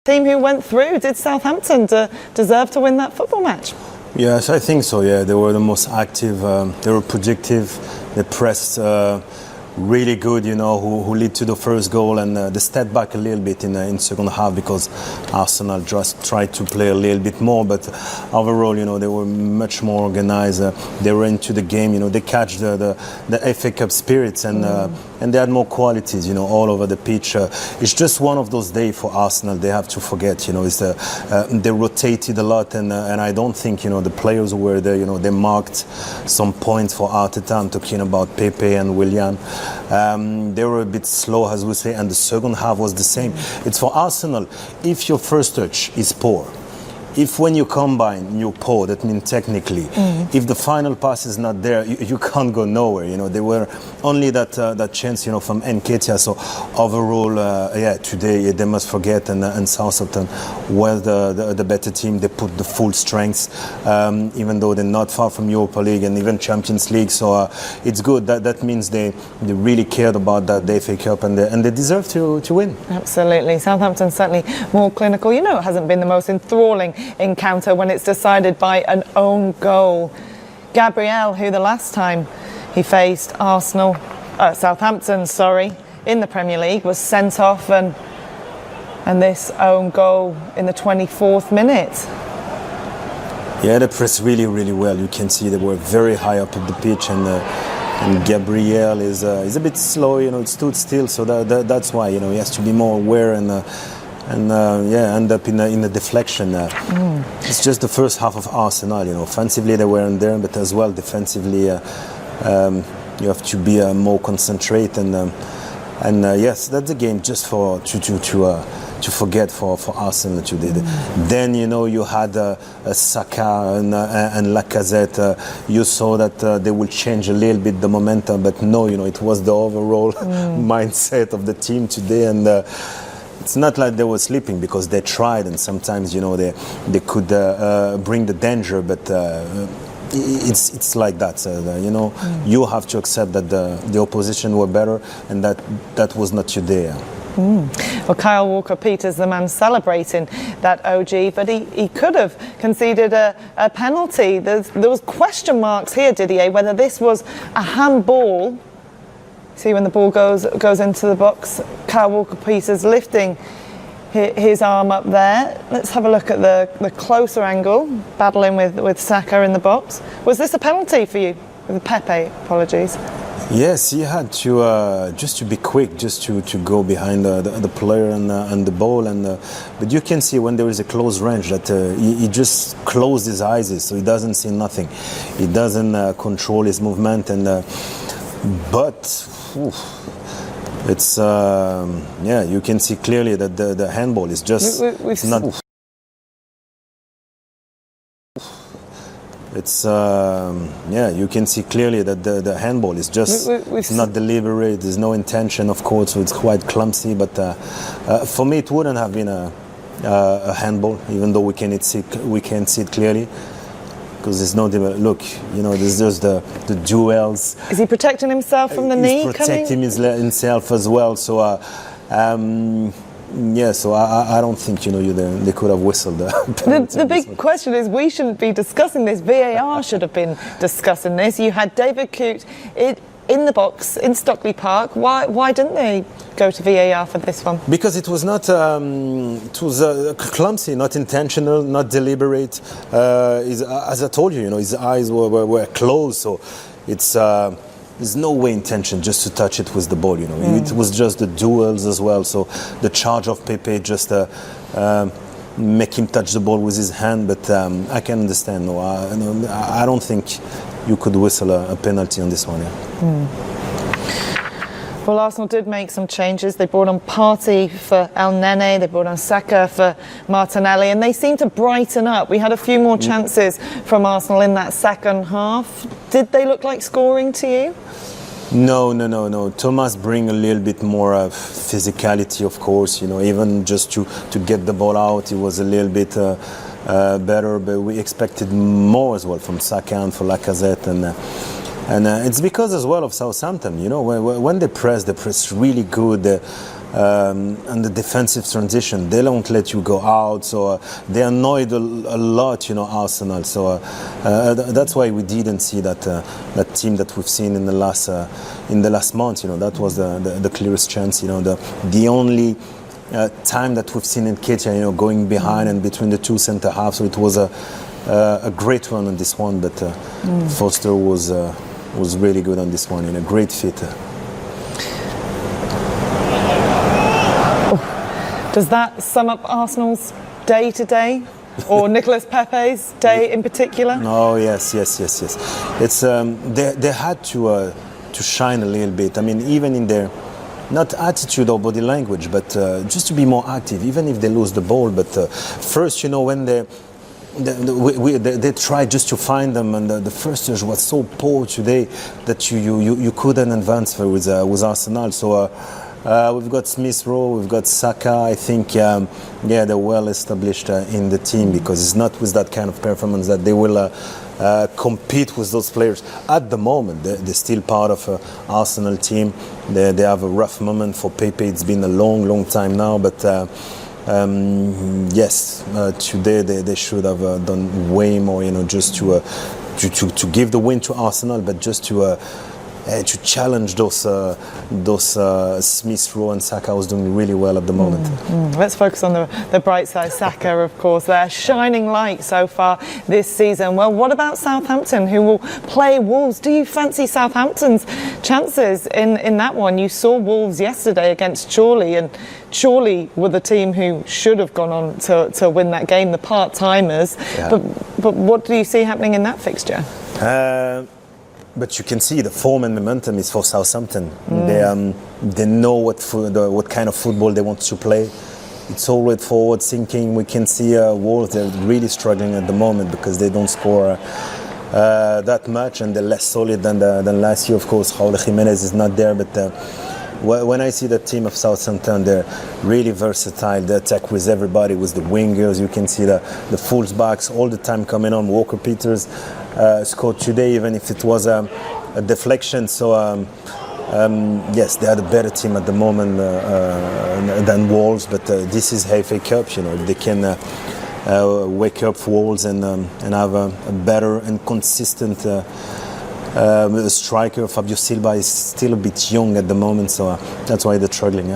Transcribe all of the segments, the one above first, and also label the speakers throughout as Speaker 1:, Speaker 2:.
Speaker 1: team who went through. Did Southampton deserve to win that football match?
Speaker 2: Yes, I think so. Yeah, they were the most active. They were predictive. They pressed really good, who lead to the first goal, and they stepped back a little bit in second half because Arsenal just tried to play a little bit more. But overall, they were much more organized. They were into the game. They catch the FA Cup spirits, and they had more qualities, all over the pitch. It's just one of those days for Arsenal. They have to forget, they rotated a lot, and I don't think, the players who were there, they marked some points for Arteta. I'm talking about Pepe and Willian. They were a bit slow, as we say, and the second half was the same. It's for Arsenal. If your first touch is poor, if when you combine you're poor, that means technically, if the final pass is not there, you can't go nowhere. There were only that chance, from Nketiah. So overall, today they must forget, and Southampton were the better team. They put the full strength, even though they're not far from Europa League and even Champions League. So it's good. That means they really cared about the FA Cup, and they deserve to win.
Speaker 1: Absolutely. Southampton certainly more clinical. It hasn't been the most enthralling encounter when it's decided by an own goal. Gabriel, who the last time he faced Southampton, in the Premier League, was sent off, and this own goal in the 24th minute.
Speaker 2: Yeah, they pressed really, really well. You can see they were very high up at the pitch, and Gabriel is a bit slow. It stood still, so that's why he has to be more aware and end up in a deflection. It's just the first half of Arsenal. Offensively they weren't there, but as well defensively, you have to be more concentrated. And yes, that's a game just to forget for Arsenal today. Then you had Saka and Lacazette. You saw that they will change a little bit the momentum, but no, it was the overall mindset of the team today, and. It's not like they were sleeping, because they tried, and sometimes they could bring the danger, but it's like that. You have to accept that the opposition were better, and that was not today.
Speaker 1: Well, Kyle Walker-Peters, the man celebrating that OG, but he could have conceded a penalty. There was question marks here, Didier, whether this was a handball. See, when the ball goes into the box, Kyle Walker-Peters lifting his arm up there. Let's have a look at the closer angle, battling with Saka in the box. Was this a penalty for you? With Pepe, apologies.
Speaker 2: Yes, he had to just to be quick, just to go behind the player and the ball, but you can see when there is a close range that he just closed his eyes, so he doesn't see nothing. He doesn't control his movement, but. It's you can see clearly that the handball is just not. It's you can see clearly that the handball is just not deliberate. There's no intention, of course, so it's quite clumsy. But for me, it wouldn't have been a handball, even though we can't see it clearly. Because there's no look, there's just the duels.
Speaker 1: Is he protecting himself from the knee?
Speaker 2: He's protecting himself as well. So, so I don't think they could have whistled.
Speaker 1: The big question is, we shouldn't be discussing this. VAR should have been discussing this. You had David Coote in the box in Stockley Park. Why didn't they go to VAR for this one?
Speaker 2: Because it was not. It was clumsy, not intentional, not deliberate. As I told you, his eyes were closed, so it's. There's no way intention just to touch it with the ball. It was just the duels as well. So the charge of Pepe just. Make him touch the ball with his hand, but I can understand. No, I don't think you could whistle a penalty on this one.
Speaker 1: Well, Arsenal did make some changes. They brought on Partey for El Nene, they brought on Saka for Martinelli, and they seemed to brighten up. We had a few more chances from Arsenal in that second half. Did they look like scoring to you?
Speaker 2: No. Thomas bring a little bit more physicality, of course. Even just to get the ball out, it was a little bit better. But we expected more as well from Saka and for Lacazette, and it's because as well of Southampton. When they press really good. and the defensive transition. They don't let you go out, so they annoyed a lot, you know, Arsenal. So that's why we didn't see that team that we've seen in the last month. You know, that was the clearest chance. You know, the only time that we've seen in Ketia, you know, going behind and between the two centre halves. So it was a great run on this one, but Foster was really good on this one, and a great fit.
Speaker 1: Does that sum up Arsenal's day today, or Nicolas Pepe's day in particular?
Speaker 2: Oh yes. It's they had to shine a little bit. I mean, even in their not attitude or body language, but just to be more active, even if they lose the ball. But first, you know, when they tried just to find them, and the first surge was so poor today that you couldn't advance with Arsenal. So. We've got Smith Rowe, we've got Saka. I think, they're well established in the team, because it's not with that kind of performance that they will compete with those players. At the moment, they're still part of Arsenal team. They have a rough moment for Pepe. It's been a long time now, but yes, today they should have done way more. You know, just to give the win to Arsenal, but just to challenge those Smith Rowe and Saka was doing really well at the moment.
Speaker 1: Let's focus on the bright side. Saka, of course, they're shining light so far this season. Well, what about Southampton, who will play Wolves? Do you fancy Southampton's chances in that one? You saw Wolves yesterday against Chorley, and Chorley were the team who should have gone on to win that game, the part-timers. Yeah. But what do you see happening in that fixture?
Speaker 2: But you can see the form and momentum is for Southampton. They know what kind of football they want to play. It's always forward thinking. We can see Wolves, they're really struggling at the moment because they don't score that much, and they're less solid than last year. Of course, Raul Jimenez is not there, but when I see the team of Southampton, they're really versatile. They attack with everybody, with the wingers. You can see the fullbacks all the time coming on. Walker Peters scored today, even if it was a deflection. So yes, they are the better team at the moment than Wolves. But this is FA Cup. You know, if they can wake up Wolves and have a better and consistent. The striker Fabio Silva is still a bit young at the moment, so that's why they're struggling.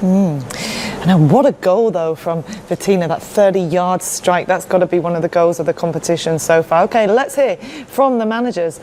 Speaker 1: And what a goal though from Vitina, that 30-yard strike. That's got to be one of the goals of the competition so far. Okay, let's hear from the managers.